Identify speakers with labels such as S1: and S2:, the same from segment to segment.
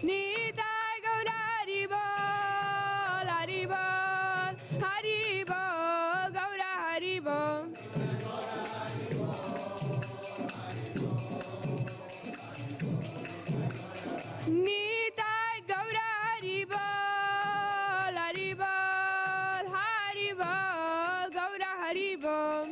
S1: Nitai Gaura Haribol, Haribol, Haribol, Gaura Haribol. Nitai Gaura Haribol, Haribol, Haribol, Gaura Haribol.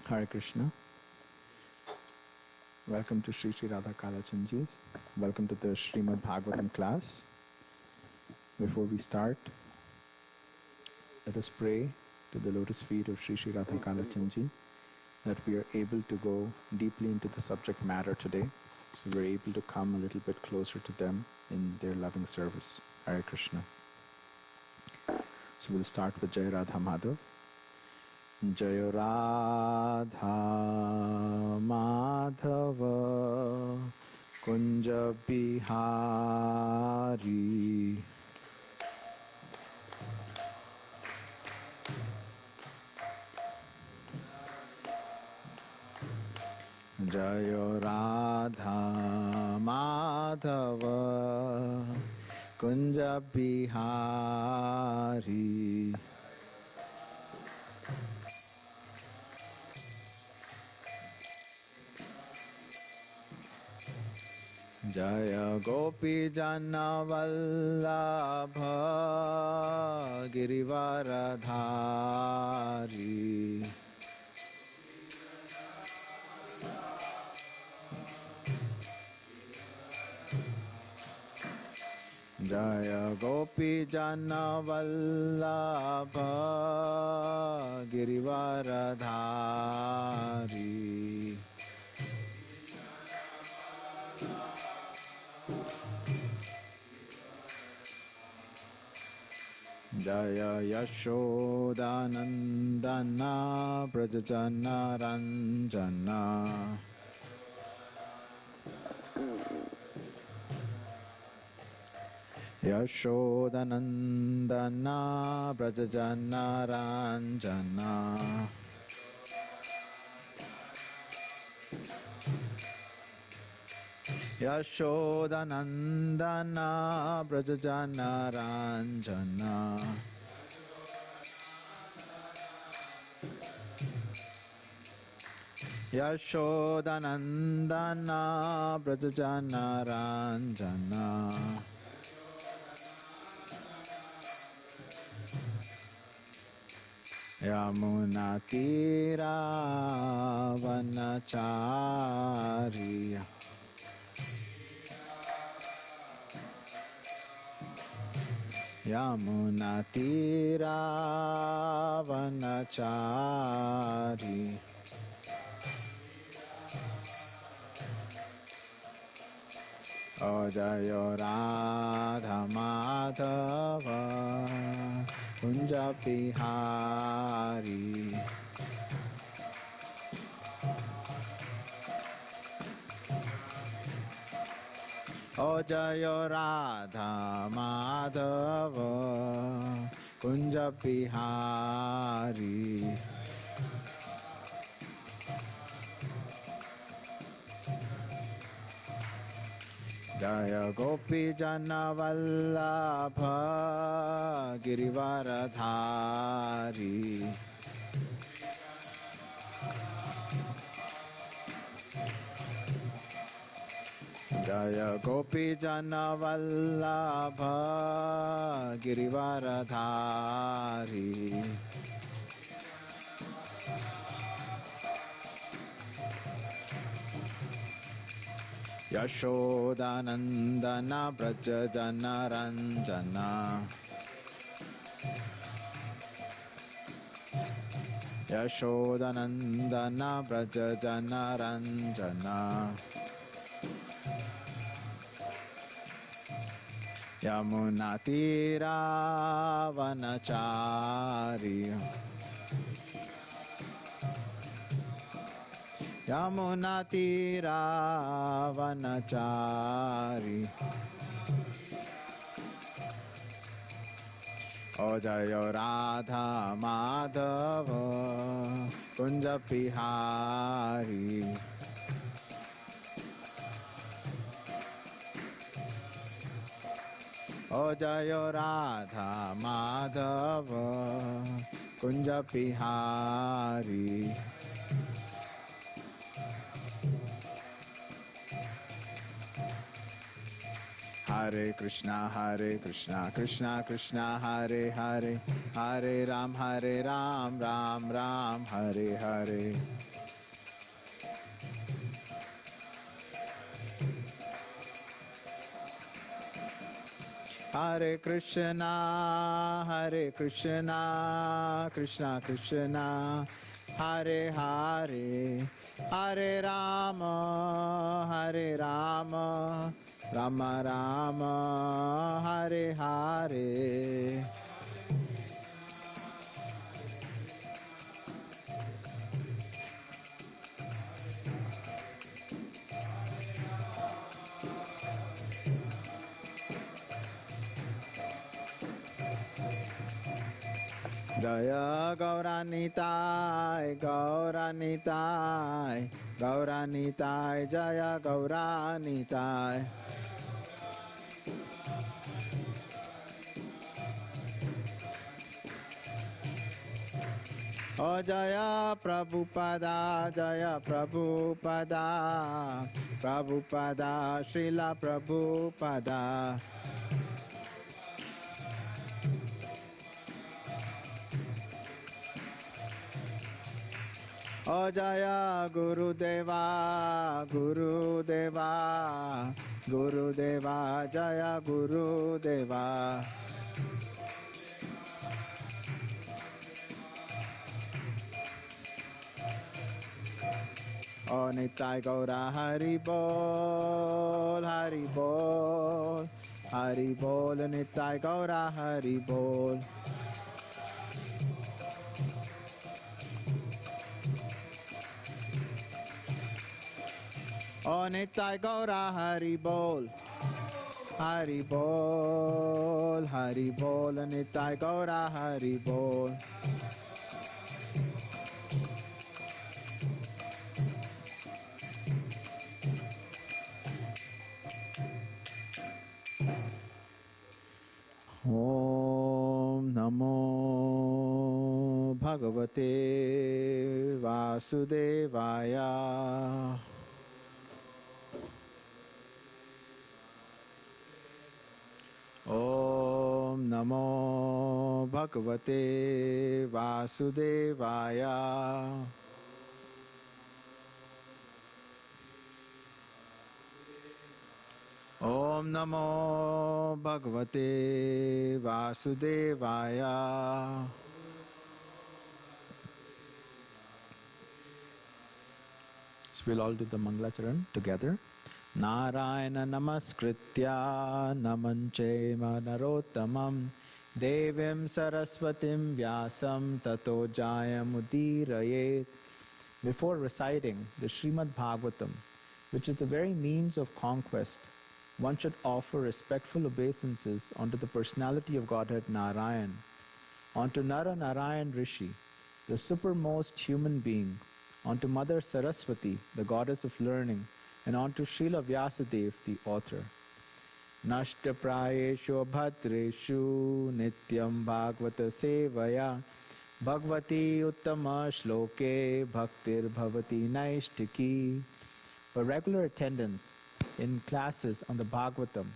S2: Hare Krishna. Welcome to Sri Sri Radha Kalachandji's. Welcome to the Srimad Bhagavatam class. Before we start, let us pray to the lotus feet of Sri Sri Radha Kalachandji, that we are able to go deeply into the subject matter today, so we're able to come a little bit closer to them in their loving service. Hare Krishna. So we'll start with Jai Radha Madhav. Jai Radha Madhava Kunja Bihari. Jaya Radha Madhava Kunja Bihari. Jaya Gopi Jana Vallabha Girivaradhari. Jaya Gopi Jana Vallabha Girivaradhari. Jaya Yashodanandana Brajajana Ranjana. Yashodanandana Brajajana Ranjana. Yashodanandana Brajajana Ranjana. Yashodanandana Brajajana Ranjana. Yamuna Tira Vanachariya. Yamuna Tira Vanachari. O Jaya Radha Madhava Kunja Bihari. O Jaya Radha Madhava Kunja Bihari. Jaya Gopi Jana Vallabha Girivaradhari. Jaya Gopi Jana Vallabha Girivaradhari. Yashodanandana Brajajana Ranjana. Yashodanandana Brajajana Ranjana. Yamuna Tira Vanachari. Yamuna Tira Vanachari. O Jaya Radha Madhava Kunja Bihari. O Jaya Radha Madhava Kunja Bihari. Hare Krishna, Krishna Krishna, Hare Hare, Hare Ram, Ram Ram, Hare Hare. Hare Krishna, Krishna Krishna, Hare Hare, Hare Rama, Rama Rama, Hare Hare. Jaya Gauranitai, Gauranitai, Gauranitai, Jaya Gauranitai. Oh Jaya Prabhupada, Jaya Prabhupada, Prabhupada, Srila Prabhupada. Oh Jaya Gurudeva, Gurudeva, Gurudeva, Jaya Gurudeva. Oh Nitai Gaura Hari Bol, Hari Bol, Hari Bol, Nitai Gaura Hari Bol. Oh Nitai Gaura Hari Bol, Hari Bol, Hari Bol, Nitai Gaura Hari Bol. Om Namo Bhagavate Vasudevaya. Om Namo Bhagavate Vasudevaya. Om Namo Bhagavate Vasudevaya. So we'll all do the Mangalacharan together. Narayana Namaskritya Namanche Narottamam Devim Saraswatim Vyasam Tato Jayamudirayet. Before reciting the Srimad Bhagavatam, which is the very means of conquest, one should offer respectful obeisances unto the personality of Godhead Narayan, unto Nara Narayan Rishi, the supermost human being, unto Mother Saraswati, the goddess of learning, and unto Srila Vyasadeva, the author. Nashta prayeshu bhadreshu nityam bhagavata sevaya bhagavati uttama shloke bhaktir bhavati naishtiki. For regular attendance in classes on the Bhagavatam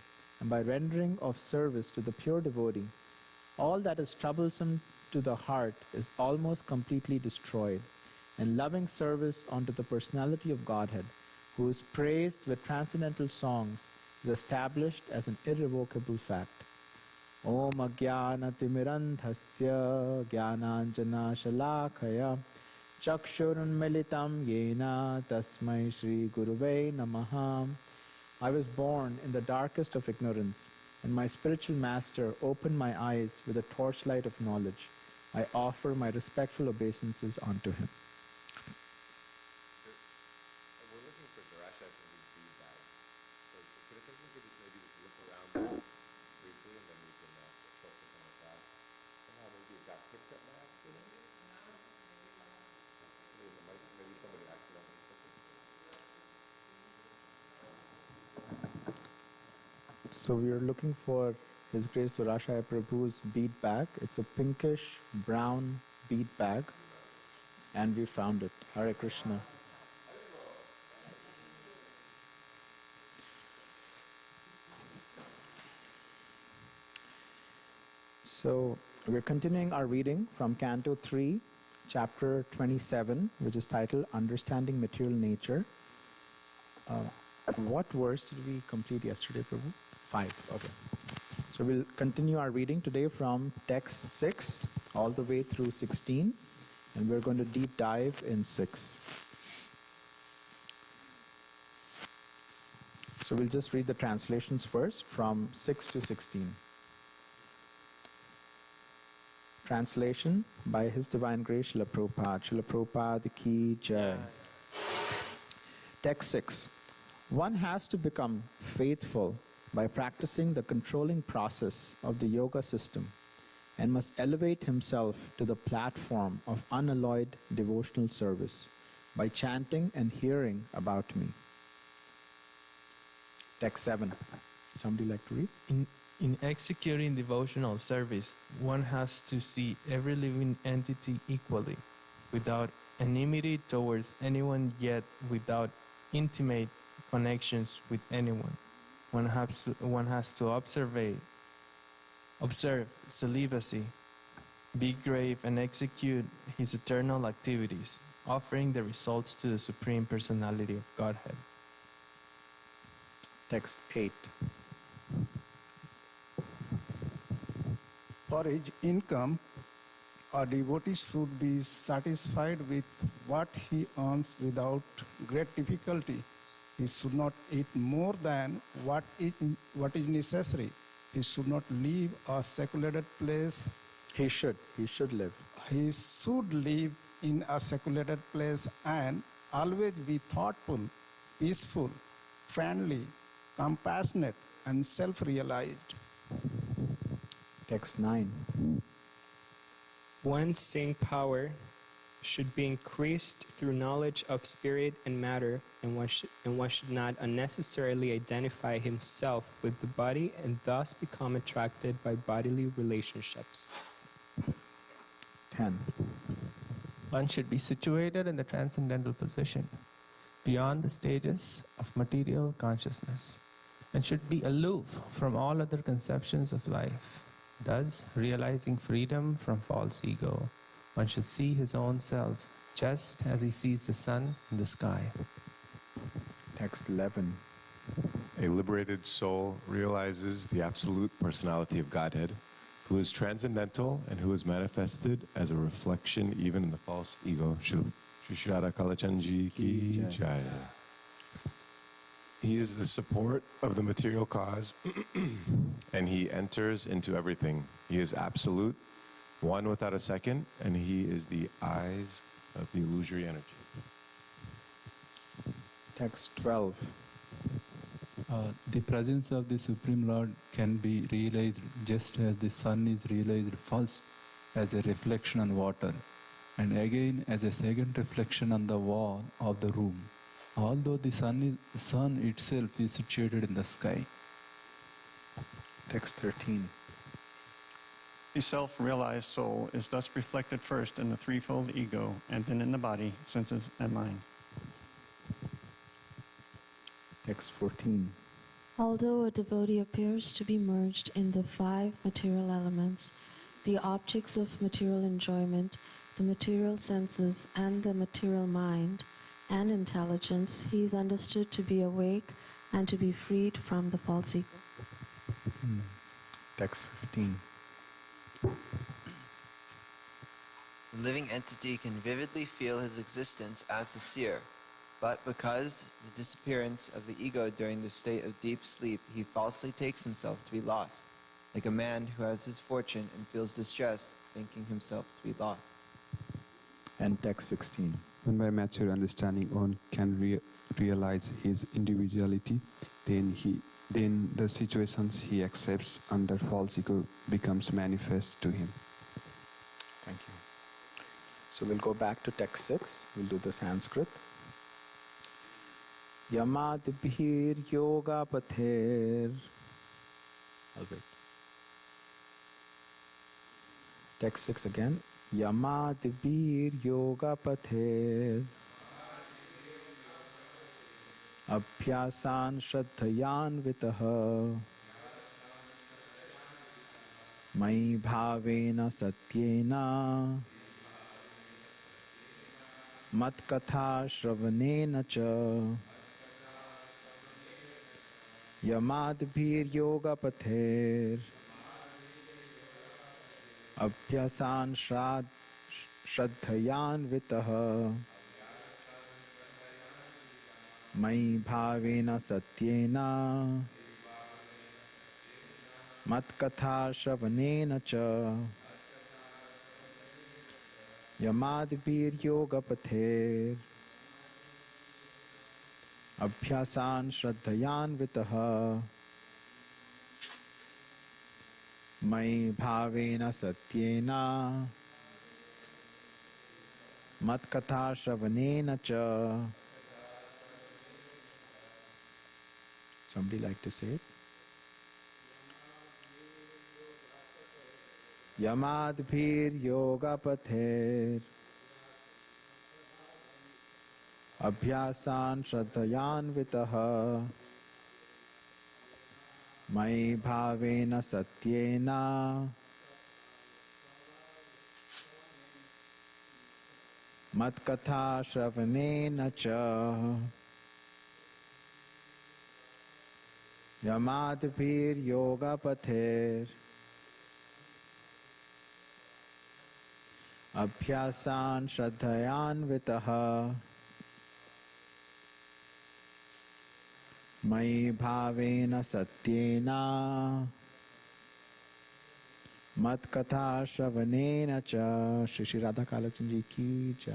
S2: and by rendering of service to the pure devotee, all that is troublesome to the heart is almost completely destroyed, and loving service unto the personality of Godhead, who is praised with transcendental songs, is established as an irrevocable fact. Om Ajnana Timirandhasya Jnananjana Shalakaya Chakshurunmilitam Yena Tasmai Shri Guruve Namaha. I was born in the darkest of ignorance, and my spiritual master opened my eyes with a torchlight of knowledge. I offer my respectful obeisances unto him.
S3: We're looking for Darasha to read feedback. So could it maybe look around briefly and then we can focus on the class? Somehow maybe it got picked up by accident? Maybe somebody accidentally took it.
S2: So we are looking for His Grace Varashaya Prabhu's bead bag. It's a pinkish brown bead bag, and we found it. Hare Krishna. So we're continuing our reading from Canto 3, Chapter 27, which is titled Understanding Material Nature. What verse did we complete yesterday, Prabhu? 5. Okay. So we'll continue our reading today from text 6 all the way through 16, and we're going to deep dive in 6. So we'll just read the translations first from 6 to 16. Translation by His Divine Grace Srila Prabhupada. Srila Prabhupada Ki Jai. Text 6. One has to become faithful by practicing the controlling process of the yoga system and must elevate himself to the platform of unalloyed devotional service by chanting and hearing about me. Text 7. Somebody like to read?
S4: In executing devotional service, one has to see every living entity equally, without enmity towards anyone, yet without intimate connections with anyone. One has to observe celibacy, be grave, and execute his eternal activities, offering the results to the Supreme Personality of Godhead.
S2: Text 8.
S5: For his income, a devotee should be satisfied with what he earns without great difficulty. He should not eat more than what is necessary. He should not leave a secluded place.
S2: He should live.
S5: He should live in a secluded place and always be thoughtful, peaceful, friendly, compassionate, and self-realized.
S2: Text 9.
S6: One's seeing power should be increased through knowledge of spirit and matter, and one should not unnecessarily identify himself with the body and thus become attracted by bodily relationships.
S2: 10.
S7: One should be situated in the transcendental position, beyond the stages of material consciousness, and should be aloof from all other conceptions of life. Thus, realizing freedom from false ego, one should see his own self just as he sees the sun in the sky.
S2: Text 11.
S3: A liberated soul realizes the absolute personality of Godhead, who is transcendental and who is manifested as a reflection even in the false ego. Shri Radha Kalachandji Ki Jai. He is the support of the material cause, and he enters into everything. He is absolute, one without a second, and he is the eyes of the illusory energy.
S2: Text 12.
S8: The presence of the Supreme Lord can be realized just as the sun is realized first as a reflection on water, and again as a second reflection on the wall of the room, although the sun itself is situated in the sky.
S2: Text 13.
S9: The self-realized soul is thus reflected first in the threefold ego and then in the body, senses, and mind.
S2: Text 14.
S10: Although a devotee appears to be merged in the 5 material elements, the objects of material enjoyment, the material senses, and the material mind and intelligence, he is understood to be awake and to be freed from the false ego.
S2: Text 15.
S11: The living entity can vividly feel his existence as the seer, but because the disappearance of the ego during the state of deep sleep, he falsely takes himself to be lost, like a man who has his fortune and feels distressed, thinking himself to be lost.
S2: And text 16.
S12: When by mature understanding one can realize his individuality, then the situations he accepts under false ego becomes manifest to him.
S2: Thank you. So we'll go back to text 6. We'll do the Sanskrit. Yamadbhir yoga pather. I'll wait. Text 6 again. Yamadbhir yoga pather. Abhyasan shraddhayan vitaha. Mai bhavena satyena. Mat katha shravanena cha. Yamadbhir yoga pather. Abhyasan Shraddhayanvitaha Mai Bhavena Satyena Matkatha Shravanena Cha Yamadbir Yogapather Abhyasan Shraddhayanvitaha Mai Bhavena Satyena Matkatha Shravanena Cha. Somebody like to say it? Yamadbhir Yogapather Abhyasan Shraddhayanvitaha Mai Bhavena Satyena Matkatha Shravanena Cha Yamadbhir Yogapather Abhyasan Shraddhayanvitaha Mai Bhavena Satyena Matkatha Shravanena Cha. Shri Shri Radha Kalachan Ji ki jai.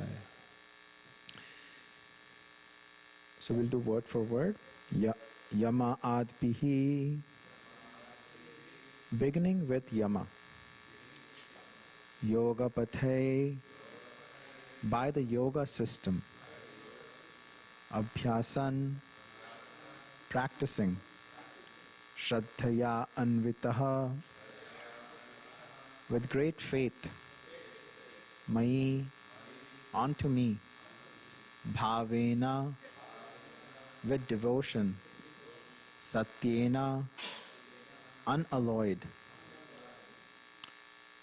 S2: So we'll do word for word. Yama Adpihi. Beginning with Yama. Yoga Pathe. By the yoga system. Abhyasan. Practicing. Shraddhaya Anvitaha. With great faith. Mai. Onto me. Bhavena. With devotion. Satyena. Unalloyed.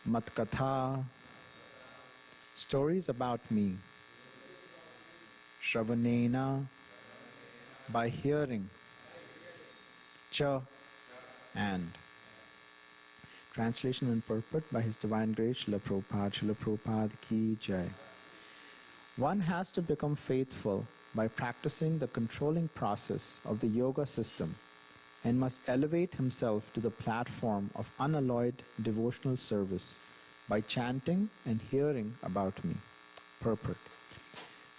S2: Matkatha. Stories about me. Shravanena. By hearing. Cha. And. Translation and purport by His Divine Grace Srila Prabhupada. Srila Prabhupada ki jai. One has to become faithful by practicing the controlling process of the yoga system and must elevate himself to the platform of unalloyed devotional service by chanting and hearing about me. Purport.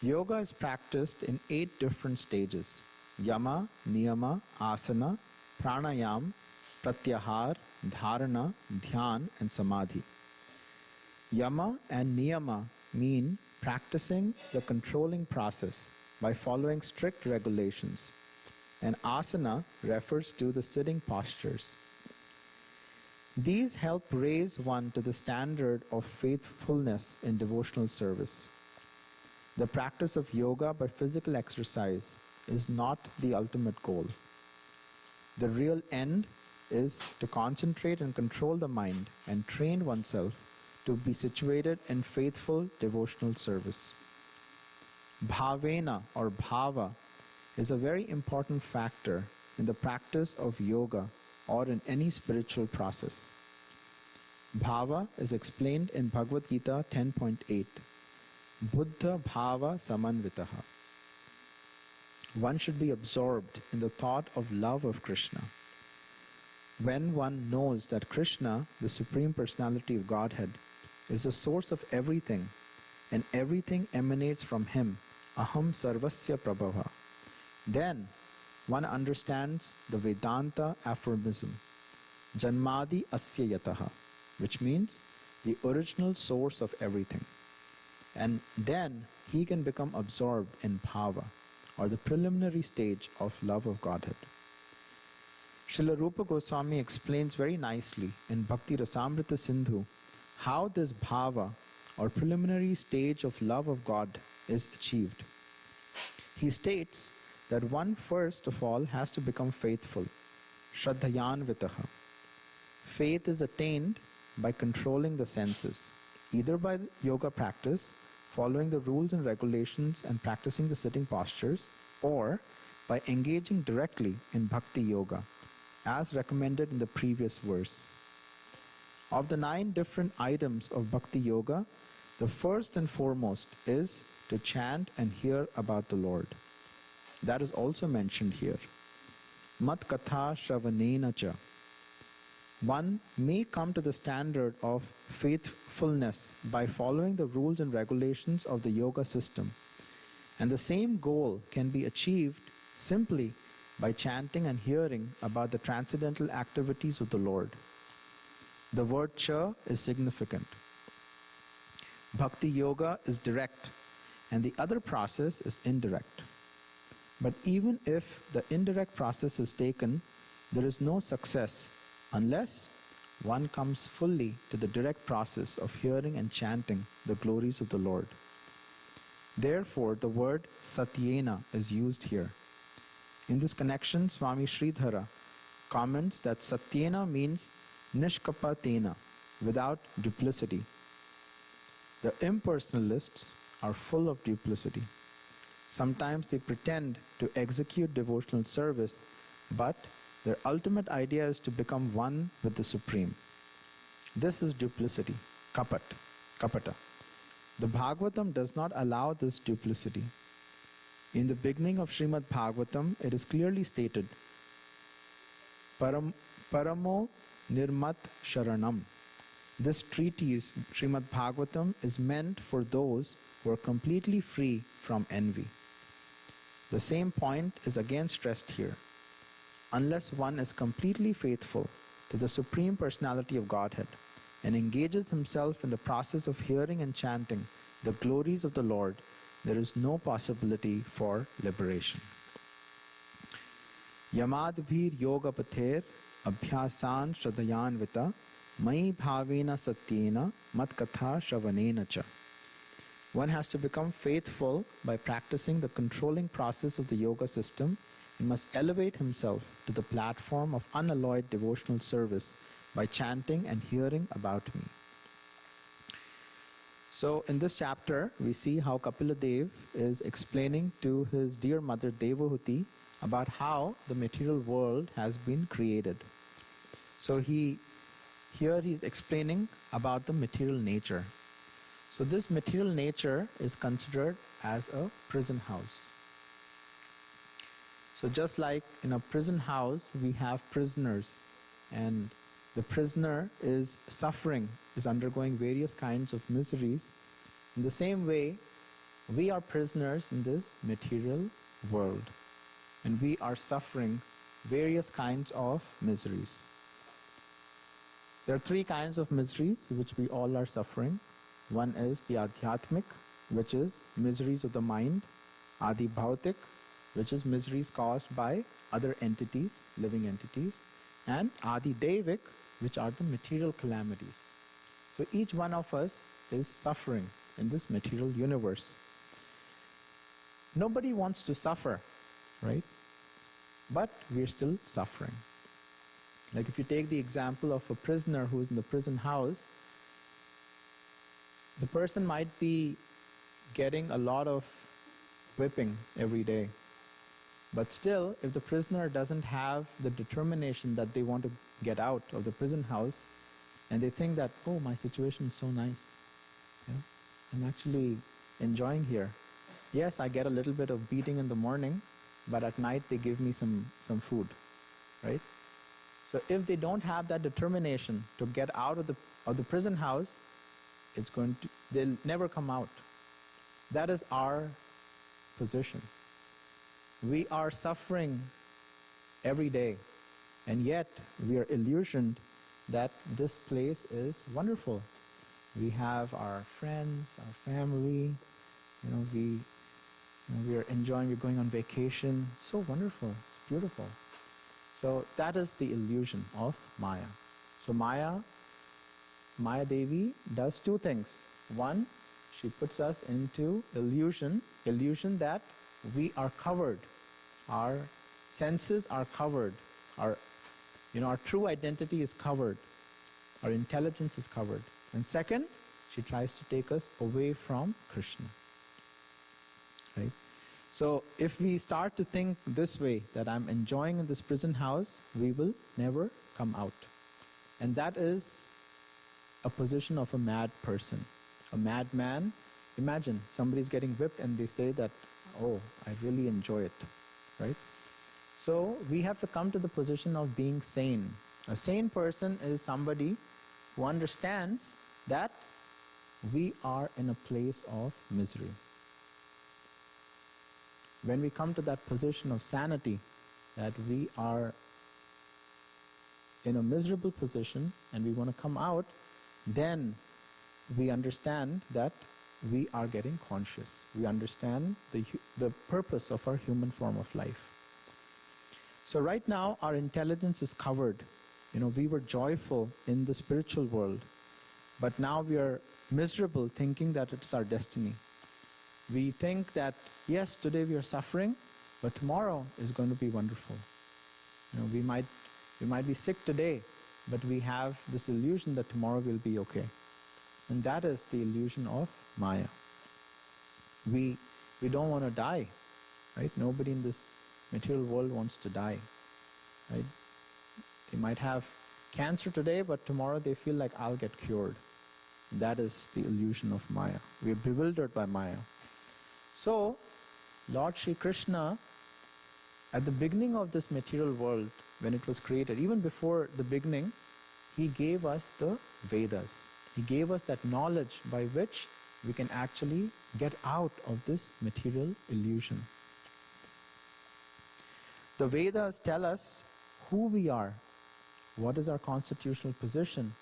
S2: Yoga is practiced in 8 different stages: Yama, Niyama, Asana, Pranayam, Pratyahar, Dharana, Dhyan, and Samadhi. Yama and Niyama mean practicing the controlling process by following strict regulations, and asana refers to the sitting postures. These help raise one to the standard of faithfulness in devotional service. The practice of yoga by physical exercise is not the ultimate goal. The real end is to concentrate and control the mind and train oneself to be situated in faithful devotional service. Bhavena or bhava is a very important factor in the practice of yoga or in any spiritual process. Bhava is explained in Bhagavad Gita 10.8. Buddha bhava samanvitaha. One should be absorbed in the thought of love of Krishna. When one knows that Krishna, the Supreme Personality of Godhead, is the source of everything and everything emanates from Him, aham sarvasya prabhava, then one understands the Vedanta aphorism, janmadi asya yataha, which means the original source of everything. And then he can become absorbed in bhava, or the preliminary stage of love of Godhead. Srila Rupa Goswami explains very nicely in Bhakti Rasamrita Sindhu how this bhava, or preliminary stage of love of God, is achieved. He states that one first of all has to become faithful, shraddhayanvitaha. Faith is attained by controlling the senses, either by yoga practice, following the rules and regulations and practicing the sitting postures, or by engaging directly in bhakti yoga, as recommended in the previous verse. Of the 9 different items of Bhakti Yoga, the first and foremost is to chant and hear about the Lord. That is also mentioned here. Mat katha shravanena cha. One may come to the standard of faithfulness by following the rules and regulations of the yoga system. And the same goal can be achieved simply by chanting and hearing about the transcendental activities of the Lord. The word cha is significant. Bhakti yoga is direct, and the other process is indirect. But even if the indirect process is taken, there is no success unless one comes fully to the direct process of hearing and chanting the glories of the Lord. Therefore, the word satyena is used here. In this connection, Swami Sridhara comments that satyena means nishkapatena, without duplicity. The impersonalists are full of duplicity. Sometimes they pretend to execute devotional service, but their ultimate idea is to become one with the Supreme. This is duplicity, kapata. The Bhagavatam does not allow this duplicity. In the beginning of Srimad Bhagavatam, it is clearly stated, Paramo Nirmat Sharanam. This treatise, Srimad Bhagavatam, is meant for those who are completely free from envy. The same point is again stressed here. Unless one is completely faithful to the Supreme Personality of Godhead and engages himself in the process of hearing and chanting the glories of the Lord, there is no possibility for liberation. Yamadbhir yoga pather abhyasan shradhayanvita mai bhavena satyena matkatha shravanena cha. One has to become faithful by practicing the controlling process of the yoga system and must elevate himself to the platform of unalloyed devotional service by chanting and hearing about me. So in this chapter, we see how Kapila Dev is explaining to his dear mother Devahuti about how the material world has been created. So he's explaining about the material nature. So this material nature is considered as a prison house. So just like in a prison house, we have prisoners, and the prisoner is suffering, is undergoing various kinds of miseries. In the same way, we are prisoners in this material world, and we are suffering various kinds of miseries. There are 3 kinds of miseries which we all are suffering. One is the adhyatmic, which is miseries of the mind, adi bhautik, which is miseries caused by other entities, living entities, and adi devik, which are the material calamities. So each one of us is suffering in this material universe. Nobody wants to suffer, right? But we're still suffering. Like if you take the example of a prisoner who is in the prison house, the person might be getting a lot of whipping every day. But still, if the prisoner doesn't have the determination that they want to get out of the prison house, and they think that, oh, my situation is so nice. You know, I'm actually enjoying here. Yes, I get a little bit of beating in the morning, but at night they give me some food, right? So if they don't have that determination to get out of the prison house, they'll never come out. That is our position. We are suffering every day, and yet we are illusioned that this place is wonderful. We have our friends, our family, we are enjoying, we're going on vacation. So wonderful, it's beautiful. So that is the illusion of Maya. So Maya Devi does 2 things. One, she puts us into illusion that we are covered. Our senses are covered. Our true identity is covered. Our intelligence is covered. And second, she tries to take us away from Krishna. Right? So if we start to think this way, that I'm enjoying in this prison house, we will never come out. And that is a position of a mad person. A madman, imagine somebody's getting whipped and they say that, oh, I really enjoy it, right? So we have to come to the position of being sane. A sane person is somebody who understands that we are in a place of misery. When we come to that position of sanity, that we are in a miserable position and we want to come out, then we understand that we are getting conscious. We understand the purpose of our human form of life. So right now our intelligence is covered. We were joyful in the spiritual world, but now we are miserable thinking that it's our destiny. We think that, yes, today we are suffering, but tomorrow is going to be wonderful. We might be sick today, but we have this illusion that tomorrow will be okay. And that is the illusion of Maya. We don't want to die, right? Nobody in this material world wants to die, right? They might have cancer today, but tomorrow they feel like I'll get cured. That is the illusion of Maya. We are bewildered by Maya. So, Lord Sri Krishna, at the beginning of this material world, when it was created, even before the beginning, He gave us the Vedas. He gave us that knowledge by which we can actually get out of this material illusion. The Vedas tell us who we are, what is our constitutional position,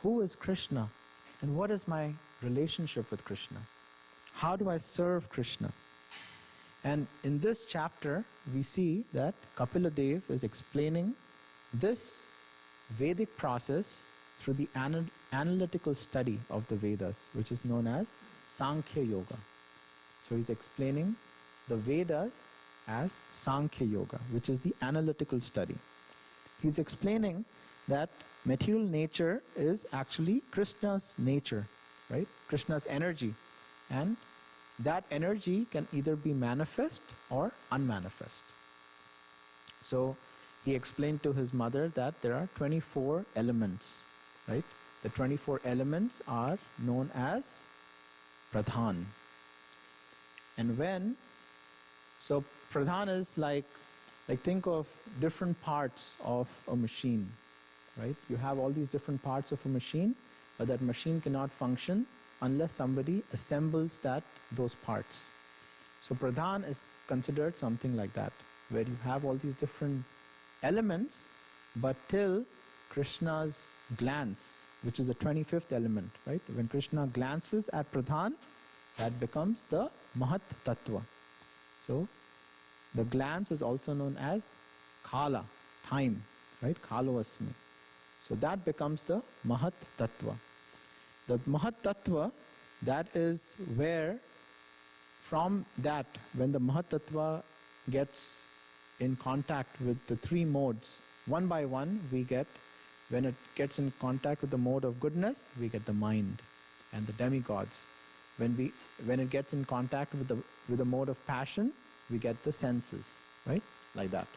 S2: who is Krishna, and what is my relationship with Krishna. How do I serve Krishna? And in this chapter, we see that Kapila Dev is explaining this Vedic process through the analytical study of the Vedas, which is known as Sankhya Yoga. So he's explaining the Vedas as Sankhya Yoga, which is the analytical study. He's explaining that material nature is actually Krishna's nature, right? Krishna's energy. And that energy can either be manifest or unmanifest. So he explained to his mother that there are 24 elements, right? The 24 elements are known as Pradhan. And so Pradhan is like think of different parts of a machine, right? You have all these different parts of a machine, but that machine cannot function unless somebody assembles those parts. So Pradhan is considered something like that, where you have all these different elements, but till Krishna's glance, which is the 25th element, right? When Krishna glances at Pradhan, that becomes the Mahat Tattva. So the glance is also known as Kala, time, right? Kalovasmi. So that becomes the Mahat Tattva. The Mahat Tattva, that is where from that, when the Mahat Tattva gets in contact with the three modes, one by one when it gets in contact with the mode of goodness, we get the mind and the demigods. When it gets in contact with the mode of passion, we get the senses, right? Like that.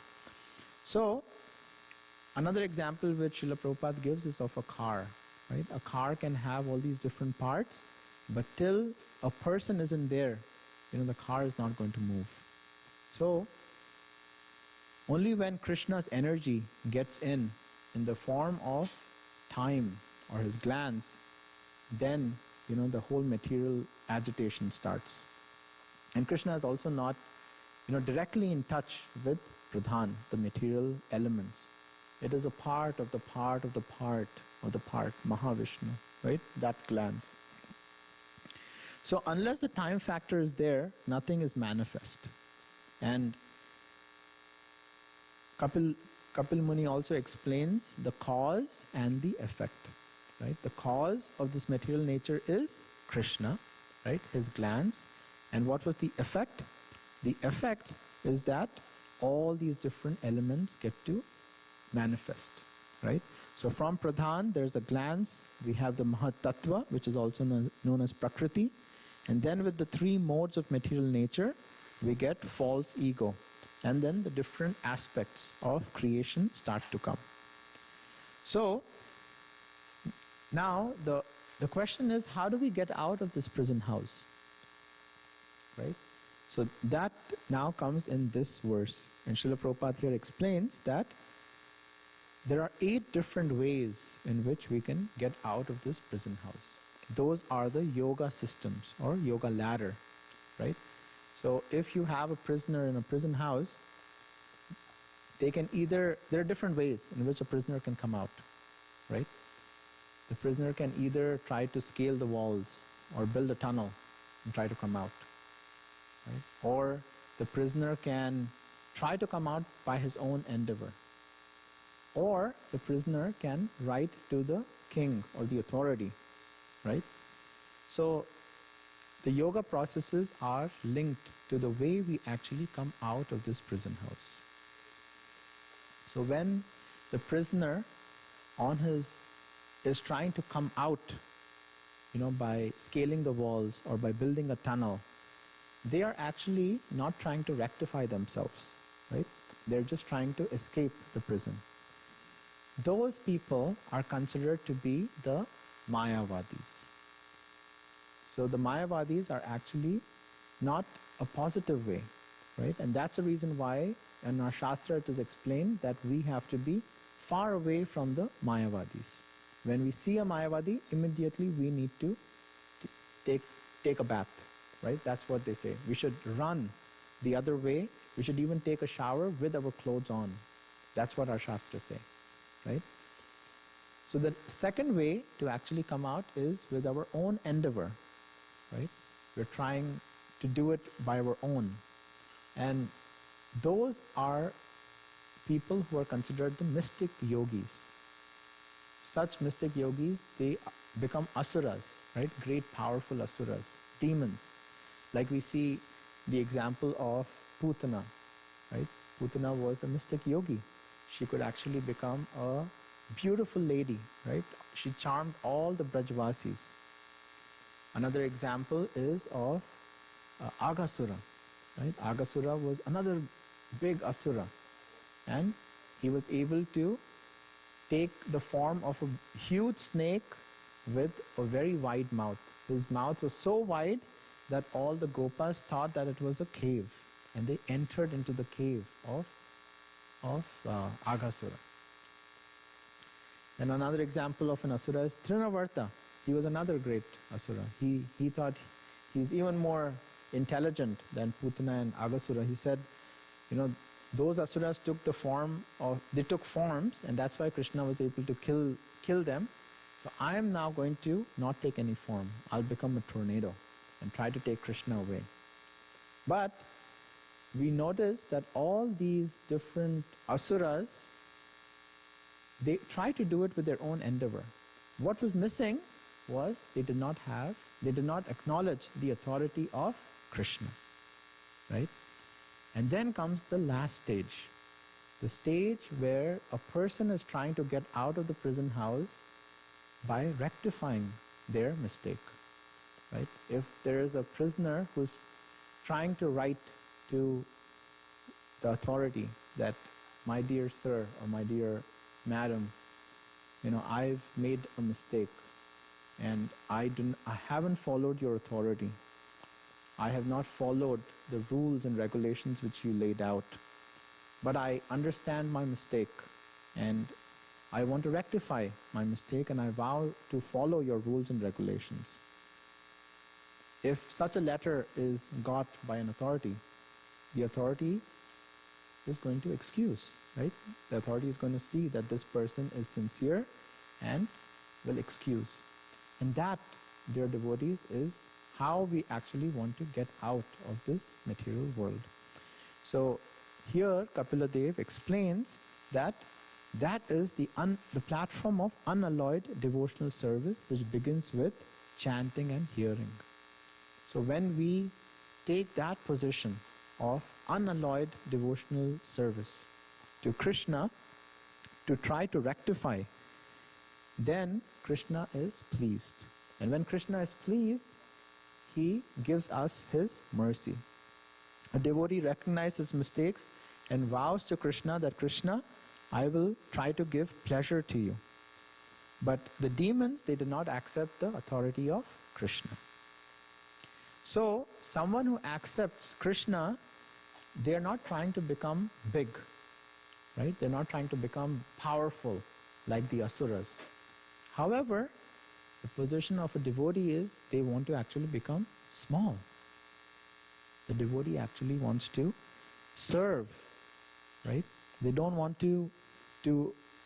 S2: So, another example which Srila Prabhupada gives is of a car, right? A car can have all these different parts, but till a person isn't there, the car is not going to move. So, only when Krishna's energy gets in the form of time or his glance, then, the whole material agitation starts. And Krishna is also not, directly in touch with Pradhan, the material elements. It is a part of the part of the part of the part, Mahavishnu, right? That glance. So unless the time factor is there, nothing is manifest. And Kapil Muni also explains the cause and the effect, right? The cause of this material nature is Krishna, right? His glance. And what was the effect? The effect is that all these different elements get to manifest, right? So from Pradhan, there's a glance. We have the Mahat Tattva, which is also known as Prakriti. And then with the three modes of material nature, we get false ego. And then the different aspects of creation start to come. So,
S13: Now, the question is, how do we get out of this prison house? Right? So that now comes in this verse. And Srila Prabhupada here explains that there are 8 different ways in which we can get out of this prison house. Those are the yoga systems or yoga ladder, right? So if you have a prisoner in a prison house, there are different ways in which a prisoner can come out, right? The prisoner can either try to scale the walls or build a tunnel and try to come out, right? Or the prisoner can try to come out by his own endeavor. Or the prisoner can write to the king or the authority, right? So the yoga processes are linked to the way we actually come out of this prison house. So when the prisoner is trying to come out, by scaling the walls or by building a tunnel, they are actually not trying to rectify themselves, right? They're just trying to escape the prison. Those people are considered to be the Mayavadis. So the Mayavadis are actually not a positive way, right? And that's the reason why in our Shastra it is explained that we have to be far away from the Mayavadis. When we see a Mayavadi, immediately we need to take a bath, right? That's what they say. We should run the other way. We should even take a shower with our clothes on. That's what our Shastras say, right? So the second way to actually come out is with our own endeavor, right? We're trying to do it by our own. And those are people who are considered the mystic yogis. Such mystic yogis, they become asuras, right? Great powerful asuras, demons. Like we see the example of Putana, right? Putana was a mystic yogi. She could actually become a beautiful lady, right? She charmed all the Brajvasis. Another example is of Aghasura, right? Aghasura was another big asura, and he was able to take the form of a huge snake with a very wide mouth. His mouth was so wide that all the gopas thought that it was a cave, and they entered into the cave of Aghasura. And another example of an asura is Trinavarta. He was another great asura. He thought he's even more intelligent than Putana and Aghasura. He said, those asuras took forms, and that's why Krishna was able to kill them. So I am now going to not take any form. I'll become a tornado and try to take Krishna away. But we notice that all these different asuras, they try to do it with their own endeavor. What was missing was they did not acknowledge the authority of Krishna, right? And then comes the last stage, the stage where a person is trying to get out of the prison house by rectifying their mistake, right? If there is a prisoner who's trying to write to the authority that, my dear sir or my dear madam, I've made a mistake and I haven't followed your authority. I have not followed the rules and regulations which you laid out. But I understand my mistake and I want to rectify my mistake, and I vow to follow your rules and regulations. If such a letter is got by an authority, the authority is going to excuse, right? The authority is going to see that this person is sincere and will excuse. And that, dear devotees, is how we actually want to get out of this material world. So here Kapila Dev explains that is the platform of unalloyed devotional service, which begins with chanting and hearing. So when we take that position of unalloyed devotional service to Krishna to try to rectify, then Krishna is pleased. And when Krishna is pleased, he gives us his mercy. A devotee recognizes mistakes and vows to Krishna that, Krishna, I will try to give pleasure to you. But the demons, they did not accept the authority of Krishna. So, someone who accepts Krishna, they are not trying to become big, right? They're not trying to become powerful like the asuras. However, the position of a devotee is they want to actually become small. The devotee actually wants to serve, right? They don't want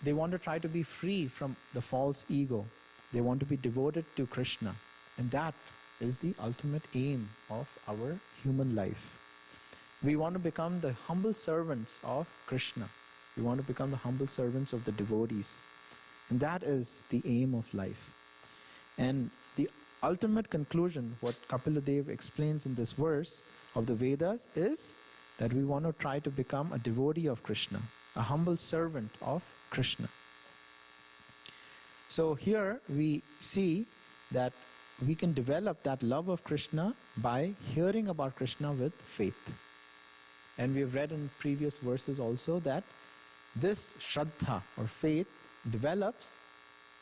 S13: they want to try to be free from the false ego. They want to be devoted to Krishna. And that is the ultimate aim of our human life. We want to become the humble servants of Krishna. We want to become the humble servants of the devotees. And that is the aim of life. And the ultimate conclusion, what Kapila Dev explains in this verse of the Vedas, is that we want to try to become a devotee of Krishna, a humble servant of Krishna. So here we see that we can develop that love of Krishna by hearing about Krishna with faith. And we have read in previous verses also that this Shraddha or faith develops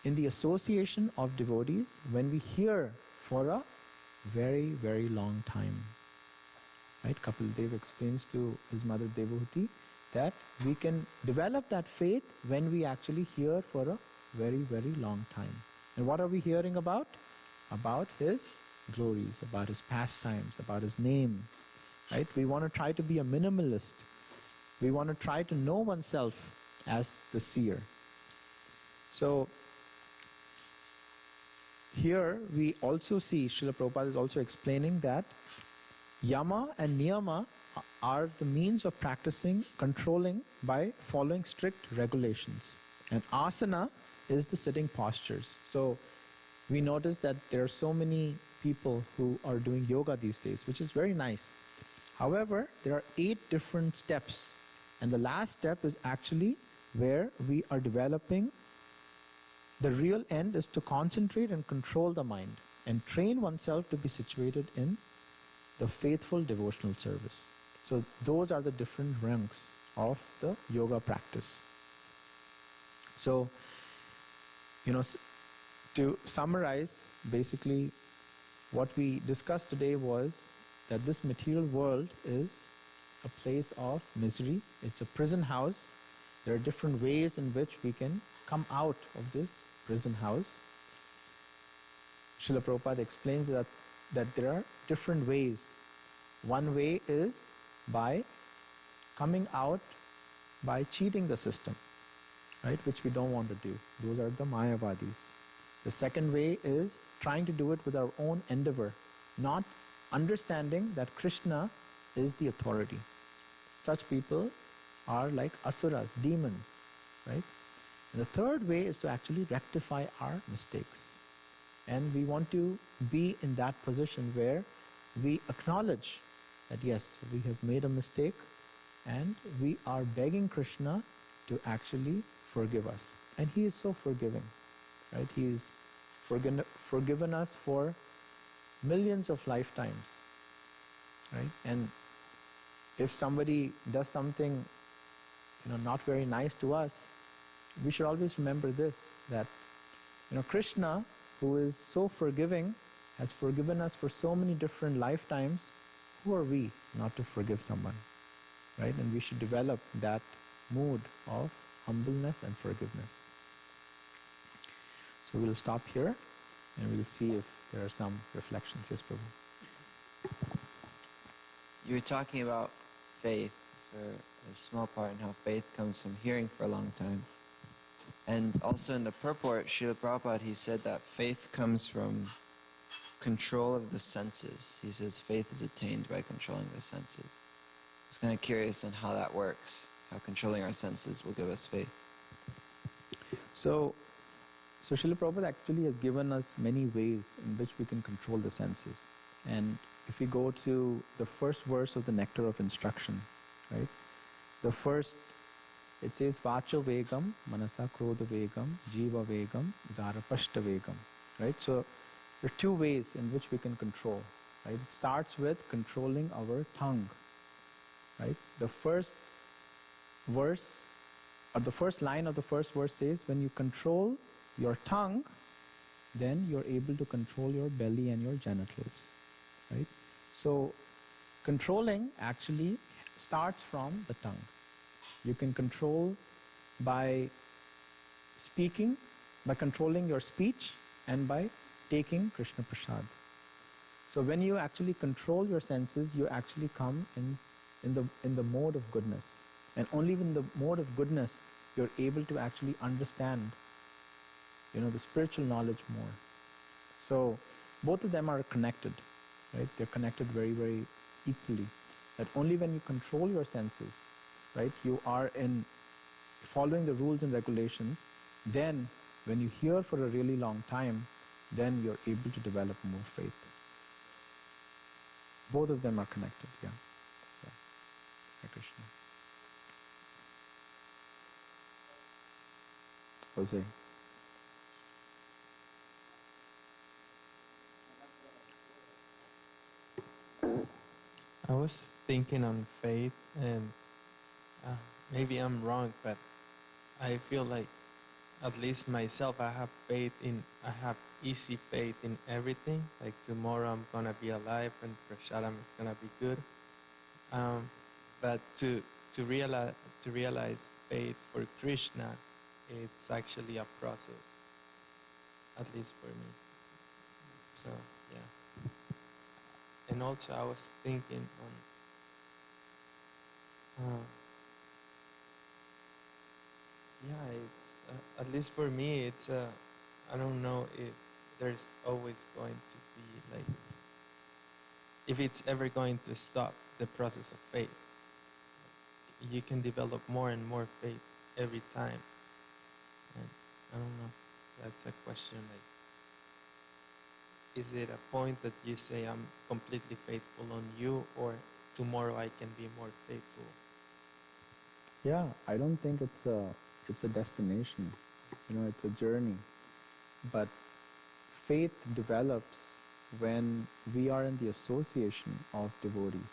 S13: in the association of devotees when we hear for a very, very long time. Right? Kapil Dev explains to his mother Devahuti that we can develop that faith when we actually hear for a very, very long time. And what are we hearing about? About his glories, about his pastimes, about his name. Right? We want to try to be a minimalist. We want to try to know oneself as the seer. So here we also see, Srila Prabhupada is also explaining that yama and niyama are the means of practicing, controlling by following strict regulations. And asana is the sitting postures. So we notice that there are so many people who are doing yoga these days, which is very nice. However, there are 8 different steps. And the last step is actually where we are developing. The real end is to concentrate and control the mind and train oneself to be situated in the faithful devotional service. So those are the different ranks of the yoga practice. So, to summarize, basically what we discussed today was that this material world is a place of misery. It's a prison house. There are different ways in which we can come out of this prison house. Srila Prabhupada explains that there are different ways. One way is by coming out by cheating the system, right, which we don't want to do. Those are the Mayavadis. The second way is trying to do it with our own endeavor, not understanding that Krishna is the authority. Such people are like asuras, demons, right? And the third way is to actually rectify our mistakes. And we want to be in that position where we acknowledge that yes, we have made a mistake and we are begging Krishna to actually forgive us. And He is so forgiving, right? He is forgiven us for millions of lifetimes, right? And if somebody does something, not very nice to us, we should always remember this, that, Krishna, who is so forgiving, has forgiven us for so many different lifetimes. Who are we not to forgive someone, right? And we should develop that mood of humbleness and forgiveness. So we'll stop here and we'll see if there are some reflections. Yes, Prabhu.
S11: You were talking about faith for a small part and how faith comes from hearing for a long time. And also in the purport, Srila Prabhupada, he said that faith comes from control of the senses. He says faith is attained by controlling the senses. I was kind of curious on how that works, how controlling our senses will give us faith.
S13: So Srila Prabhupada actually has given us many ways in which we can control the senses. And if we go to the first verse of the Nectar of Instruction, right? The first, it says, Vacho Vegam, Manasa Krodha Vegam, Jiva Vegam, Dharapashta Vegam, right? So there are 2 ways in which we can control, right? It starts with controlling our tongue, right? The first verse, or the first line of the first verse says, when you control your tongue, then you're able to control your belly and your genitals, right? So controlling actually starts from the tongue. You can control by speaking, by controlling your speech, and by taking Krishna Prasad. So when you actually control your senses, you actually come in the mode of goodness. And only in the mode of goodness, you're able to actually understand, the spiritual knowledge more. So both of them are connected, right? They're connected very, very equally. That only when you control your senses, right, you are in following the rules and regulations, then when you hear for a really long time, then you're able to develop more faith. Both of them are connected, yeah. Hare Krishna.
S2: Jose.
S4: I was thinking on faith, and maybe I'm wrong, but I feel like, at least myself, I have easy faith in everything. Like tomorrow I'm gonna be alive and prasadam is gonna be good. But to realize faith for Krishna, it's actually a process, at least for me. So yeah. And also I was thinking on, it's at least for me, it's I don't know if there's always going to be like, if it's ever going to stop the process of faith. You can develop more and more faith every time. And I don't know. That's a question. Like, is it a point that you say I'm completely faithful on you, or tomorrow I can be more faithful?
S13: Yeah, I don't think it's a destination. It's a journey. But faith develops when we are in the association of devotees,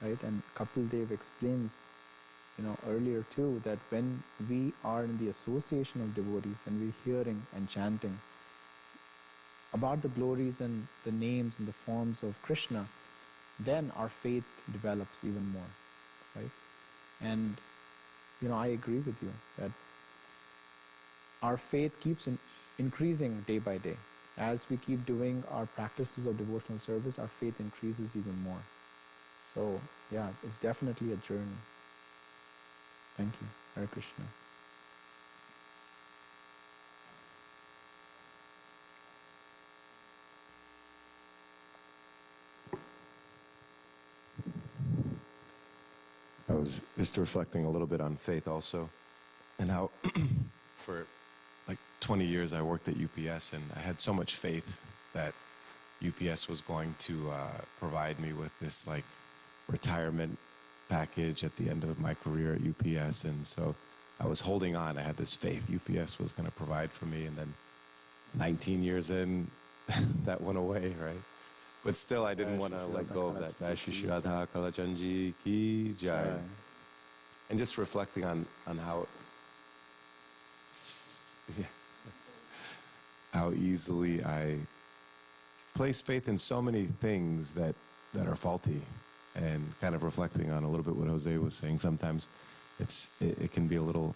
S13: right? And Kapil Dev explains, earlier too, that when we are in the association of devotees and we're hearing and chanting about the glories and the names and the forms of Krishna, then our faith develops even more, right? And I agree with you that our faith keeps increasing day by day. As we keep doing our practices of devotional service, our faith increases even more. So, yeah, it's definitely a journey. Thank you. Hare Krishna.
S3: I was just reflecting a little bit on faith also, and how for like 20 years I worked at UPS, and I had so much faith that UPS was going to provide me with this like retirement package at the end of my career at UPS. And so I was holding on. I had this faith UPS was going to provide for me, and then 19 years in, that went away, right? But still, I didn't want to let go of that. Jai Shri Shri Radha Kalachandji Ki Jai. And just reflecting on how easily I place faith in so many things that are faulty, and kind of reflecting on a little bit what Jose was saying. Sometimes it can be a little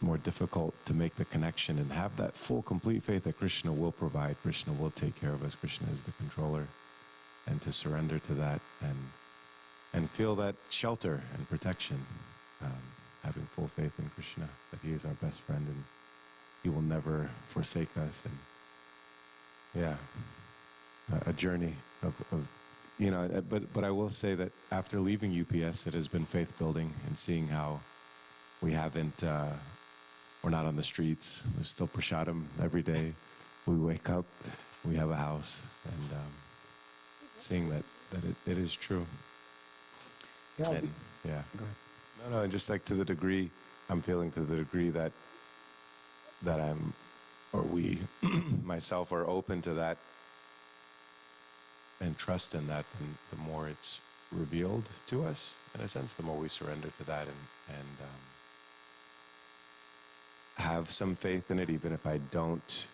S3: more difficult to make the connection and have that full, complete faith that Krishna will provide, Krishna will take care of us, Krishna is the controller, and to surrender to that and feel that shelter and protection, having full faith in Krishna, that he is our best friend and he will never forsake us. And yeah, a journey of but I will say that after leaving UPS, it has been faith building, and seeing how we haven't, we're not on the streets. There's still prasadam every day. We wake up, we have a house, and seeing that it is true.
S13: Yeah.
S3: And, yeah. Go ahead. No, and just like to the degree, I'm feeling to the degree that I'm, or we, myself, are open to that and trust in that, and the more it's revealed to us, in a sense, the more we surrender to that, and have some faith in it, even if I don't,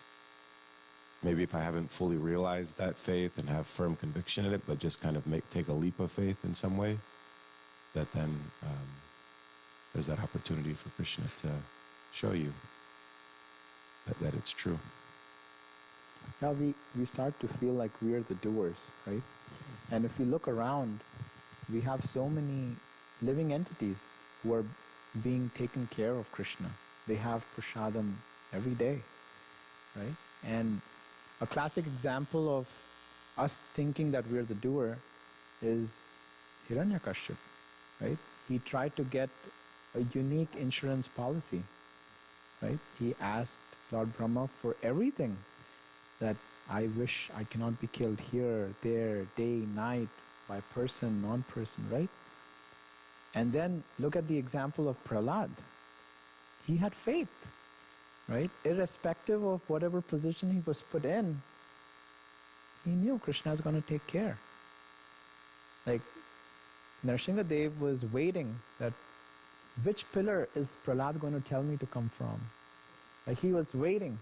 S3: maybe if I haven't fully realized that faith and have firm conviction in it, but just kind of take a leap of faith in some way, that then there's that opportunity for Krishna to show you that it's true.
S13: Now we start to feel like we are the doers, right? And if we look around, we have so many living entities who are being taken care of Krishna. They have prasadam every day, right? And a classic example of us thinking that we're the doer is Hiranyakashipu, right? He tried to get a unique insurance policy, right? He asked Lord Brahma for everything, that I wish I cannot be killed here, there, day, night, by person, non-person, right? And then look at the example of Prahlad. He had faith, right? Irrespective of whatever position he was put in, he knew Krishna is going to take care. Like Nrsingadev was waiting that which pillar is Prahlad going to tell me to come from? Like he was waiting.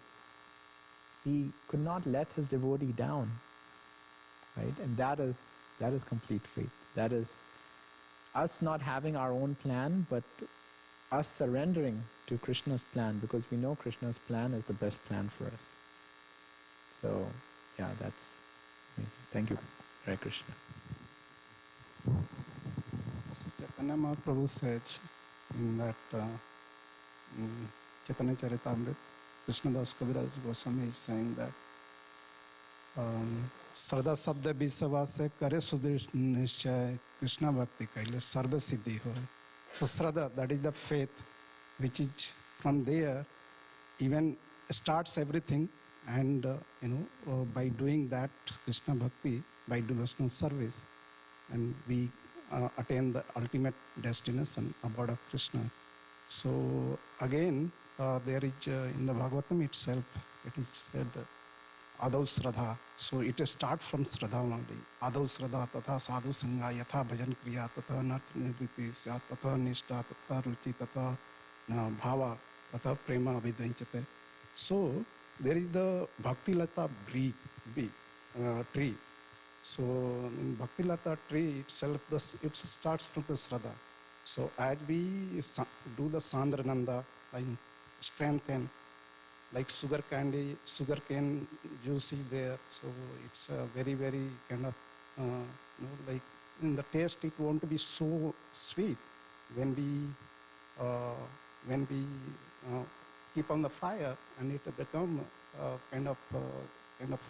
S13: He could not let his devotee down, right? And that is complete faith. That is us not having our own plan, but us surrendering to Krishna's plan, because we know Krishna's plan is the best plan for us. So, yeah, that's me. Thank you. Hare Krishna.
S5: So Chaitanya Mahaprabhu says in that Chaitanya Charitamrita, Krishnadas Kaviraj Goswami is saying that Sarda Sabda Bisava se Kare Sudrish Nishchay Krishna Bhakti Kaile Sarva Siddhi Hoy. So Sraddha, that is the faith, which is from there even starts everything, and by doing that Krishna Bhakti, by devotional service, and we attain the ultimate destination abode of Krishna. So again, there is in the Bhagavatam itself, it is said Adau Sraddha. So it starts from Sraddha only. Adau Sraddha tatha sadhu sangha yatha bhajan kriya tatha narth nivriti syat tatha nishta tatha ruchi tatha bhava tatha prema abhidanchate. So there is the Bhakti Lata tree. So in Bhakti Lata tree itself, it starts from the Sraddha. So as we do the Sandrananda, like strengthen, like sugar cane juicy there. So it's a very, very kind of, like in the taste it won't be so sweet when we keep on the fire, and it become kind of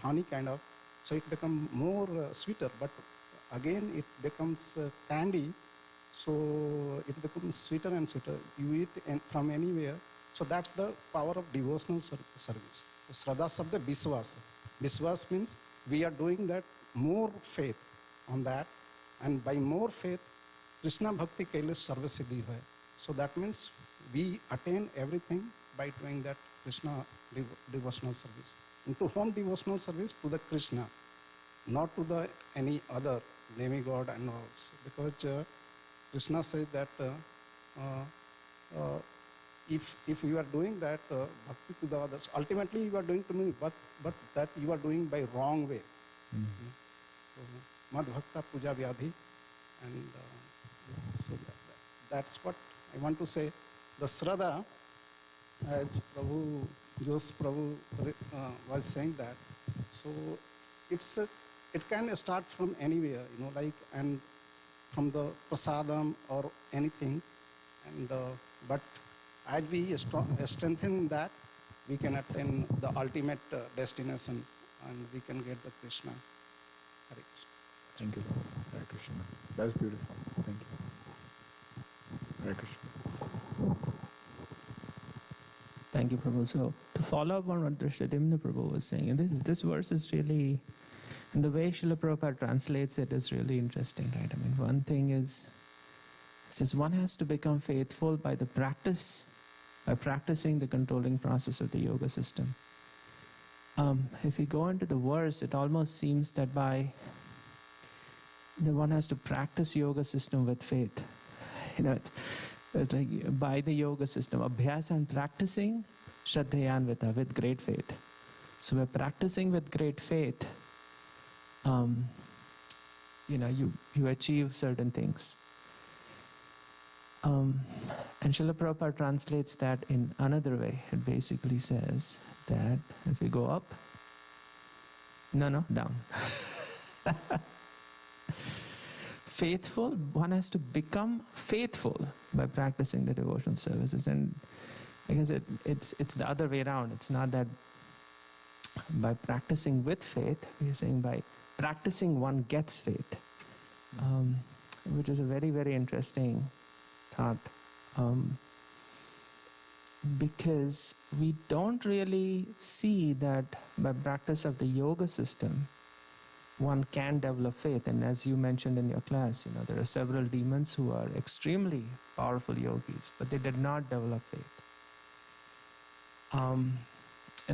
S5: honey kind of. So it becomes more sweeter, but again it becomes candy. So it becomes sweeter and sweeter. You eat from anywhere. So that's the power of devotional service. Sraddha Sabda Biswas. Biswas means we are doing that more faith on that, and by more faith, Krishna Bhakti Kaile Sarva Siddhi Hoy. So that means we attain everything by doing that Krishna devotional service. And to whom devotional service? To the Krishna, not to the any other demigod and all. Because Krishna said that if you are doing that bhakti to the others, ultimately you are doing to me, but that you are doing by wrong way. So Mad Bhakta Puja Vyadhi, and so that's what I want to say. The Sraddha, as Prabhu was saying that, so it can start from anywhere, like, and from the prasadam or anything, and but as we strengthen that, we can attain the ultimate destination, and we can get the Krishna. Hare Krishna.
S2: Thank you, Lord. Hare Krishna. That's beautiful. Thank you. Hare Krishna.
S7: Thank you, Prabhu. So to follow up on what Drishtadyumna Prabhu was saying, and this verse is really, and the way Srila Prabhupada translates it is really interesting, right? I mean, one thing is, it says one has to become faithful by practicing the controlling process of the yoga system. If we go into the verse, it almost seems that one has to practice yoga system with faith. It's like by the yoga system, abhyasa and practicing shraddhayanvita, with great faith. So we're practicing with great faith. You achieve certain things. And Srila Prabhupada translates that in another way. It basically says that if you go up, down. Faithful, one has to become faithful by practicing the devotional services. And I guess it's the other way around. It's not that by practicing with faith, we're saying by practicing one gets faith, which is a very, very interesting thought. Because we don't really see that by practice of the yoga system, one can develop faith. And as you mentioned in your class, there are several demons who are extremely powerful yogis, but they did not develop faith. And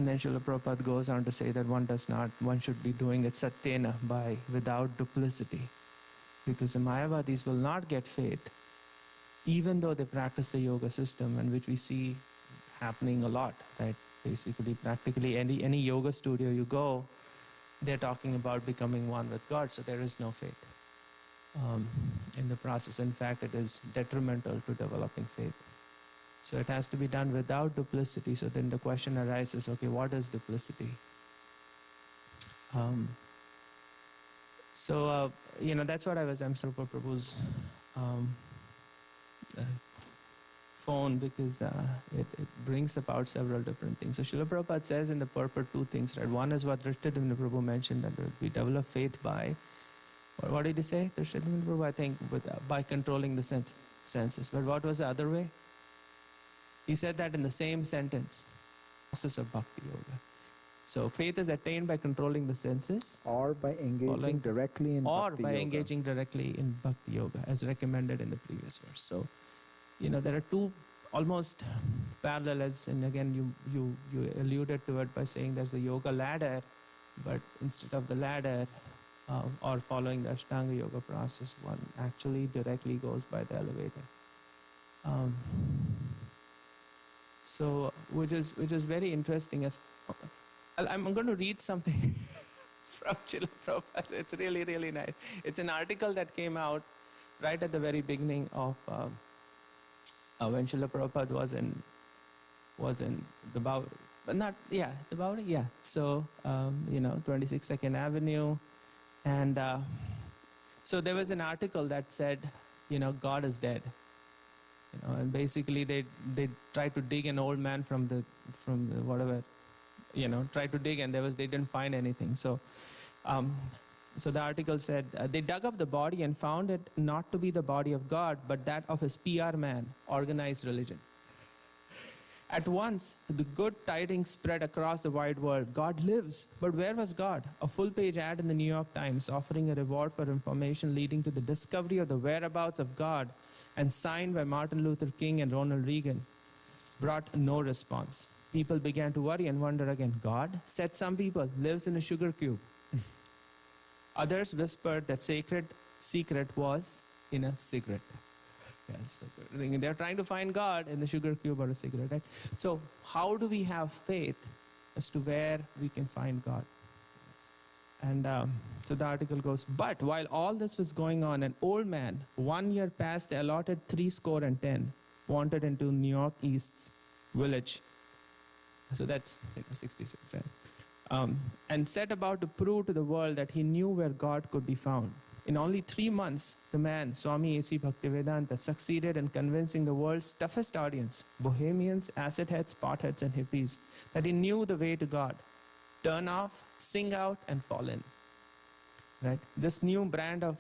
S7: then Srila Prabhupada goes on to say that one should be doing it satyena, without duplicity. Because the Mayavadis will not get faith, even though they practice the yoga system, and which we see happening a lot, right? Basically, practically any yoga studio you go, they're talking about becoming one with God, so there is no faith in the process. In fact, it is detrimental to developing faith. So it has to be done without duplicity. So then the question arises, okay, what is duplicity? That's what I'm Sarupur Prabhu's phone, because it brings about several different things. So Srila Prabhupada says in the purport two things, right? One is what Drishtadimna Prabhu mentioned, that we develop faith by, what did he say? Drishtadimna Prabhu, I think, by controlling the senses. But what was the other way? He said that in the same sentence, process of bhakti yoga. So faith is attained by controlling the senses,
S13: or by engaging directly in bhakti yoga.
S7: Engaging directly in bhakti yoga, as recommended in the previous verse. So, there are two almost parallel, and again you alluded to it by saying there's a yoga ladder, but instead of the ladder or following the Ashtanga yoga process, one actually directly goes by the elevator. So, which is very interesting. I'm going to read something from Srila Prabhupada. It's really, really nice. It's an article that came out right at the very beginning of when Srila Prabhupada was in the Bowery. The Bowery, yeah. So, 26 2nd Avenue. And so there was an article that said, God is dead. And basically they tried to dig an old man from the whatever, tried to dig, and they didn't find anything. So the article said they dug up the body and found it not to be the body of God, but that of his PR man, organized religion. At once, the good tidings spread across the wide world. God lives. But where was God? A full-page ad in the New York Times offering a reward for information leading to the discovery of the whereabouts of God, and signed by Martin Luther King and Ronald Reagan, brought no response. People began to worry and wonder again. God, said some people, lives in a sugar cube. Others whispered that sacred secret was in a cigarette. Yes, they're trying to find God in the sugar cube or a cigarette, right? So how do we have faith as to where we can find God? And so the article goes, but while all this was going on, an old man, 1 year past the allotted 70, wandered into New York East's village. So that's 66. And set about to prove to the world that he knew where God could be found. In only 3 months, the man, Swami A.C. Bhaktivedanta, succeeded in convincing the world's toughest audience, bohemians, acid heads, potheads, and hippies, that he knew the way to God. Turn off, sing out, and fall in. Right? This new brand of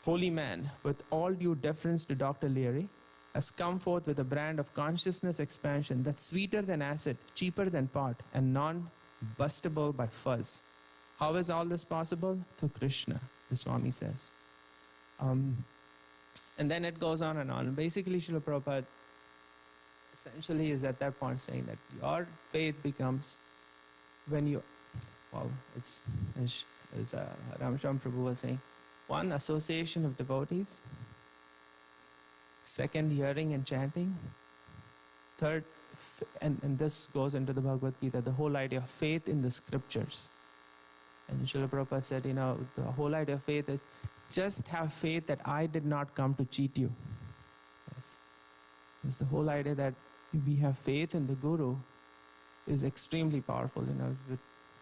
S7: holy man, with all due deference to Dr. Leary, has come forth with a brand of consciousness expansion that's sweeter than acid, cheaper than pot, and non-bustable by fuzz. How is all this possible? Through Krishna, the Swami says. And then it goes on and on. Basically, Srila Prabhupada essentially is at that point saying that your faith becomes when you, it's as Ramsham Prabhu was saying, one, association of devotees, Second, hearing and chanting. Third, and this goes into the Bhagavad Gita, the whole idea of faith in the scriptures. And Srila Prabhupada said, the whole idea of faith is just have faith that I did not come to cheat you. Yes. It's the whole idea that we have faith in the Guru is extremely powerful.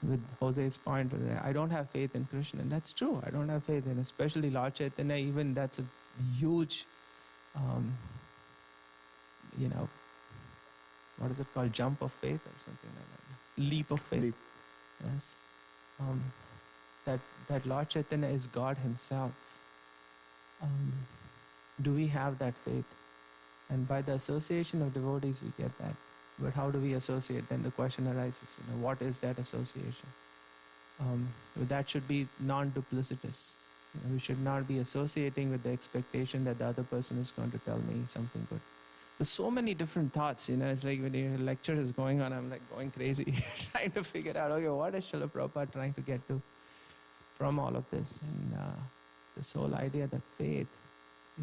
S7: With Jose's point, I don't have faith in Krishna, and that's true. I don't have faith in, especially Lord Chaitanya. Even that's a huge, what is it called? Jump of faith or something like that. Leap of faith.
S2: Leap.
S7: Yes. That Lord Chaitanya is God Himself. Do we have that faith? And by the association of devotees, we get that. But how do we associate? Then the question arises, what is that association? That should be non-duplicitous. We should not be associating with the expectation that the other person is going to tell me something good. There's so many different thoughts, it's like when your lecture is going on, I'm like going crazy, trying to figure out, okay, what is Srila Prabhupada trying to get to from all of this? And this whole idea that faith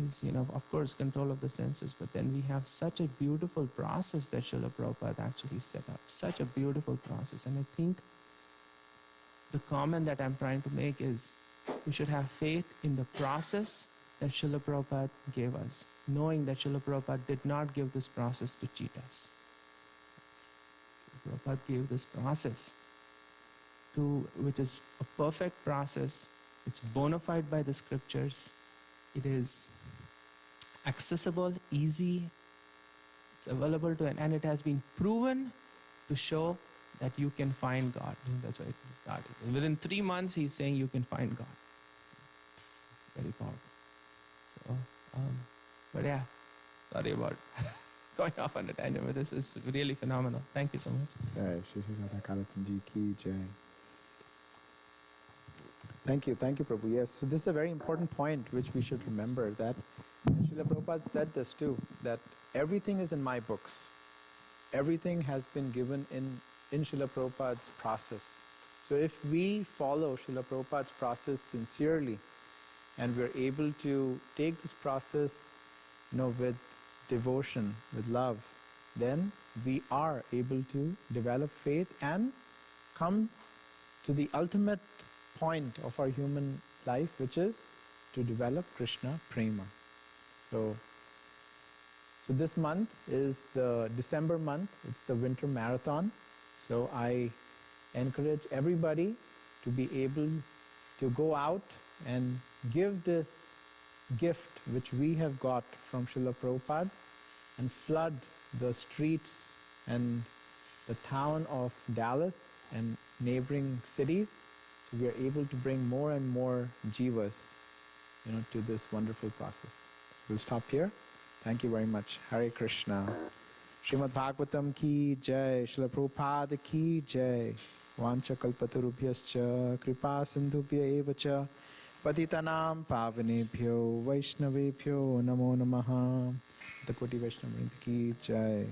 S7: is, of course, control of the senses, but then we have such a beautiful process that Srila Prabhupada actually set up, such a beautiful process. And I think the comment that I'm trying to make is we should have faith in the process that Srila Prabhupada gave us, knowing that Srila Prabhupada did not give this process to cheat us. Srila Prabhupada gave this process which is a perfect process. It's bona fide by the scriptures. It is accessible, easy, it's available to, and it has been proven to show that you can find God. That's why it started. Within 3 months, he's saying you can find God. Very powerful. So, but yeah, sorry about going off on a tangent, but this is really phenomenal. Thank you so much.
S13: Thank you, Prabhu. Yes, so this is a very important point which we should remember, that Srila Prabhupada said this too, that everything is in my books. Everything has been given in Srila Prabhupada's process. So if we follow Srila Prabhupada's process sincerely, and we're able to take this process, with devotion, with love, then we are able to develop faith and come to the ultimate point of our human life, which is to develop Krishna Prema. So this month is the December month. It's the winter marathon. So I encourage everybody to be able to go out and give this gift which we have got from Srila Prabhupada and flood the streets and the town of Dallas and neighboring cities, so we are able to bring more and more jivas, to this wonderful process. We'll stop here. Thank you very much. Hare Krishna. Srimad Bhagavatam ki jai. Srila Prabhupada ki jai. Vancha kalpatarubhyascha kripa sindhubhya evacha patitanam pavanebhyo vaishnavebhyo namo namaha. The Koti Vaishnava ki jai.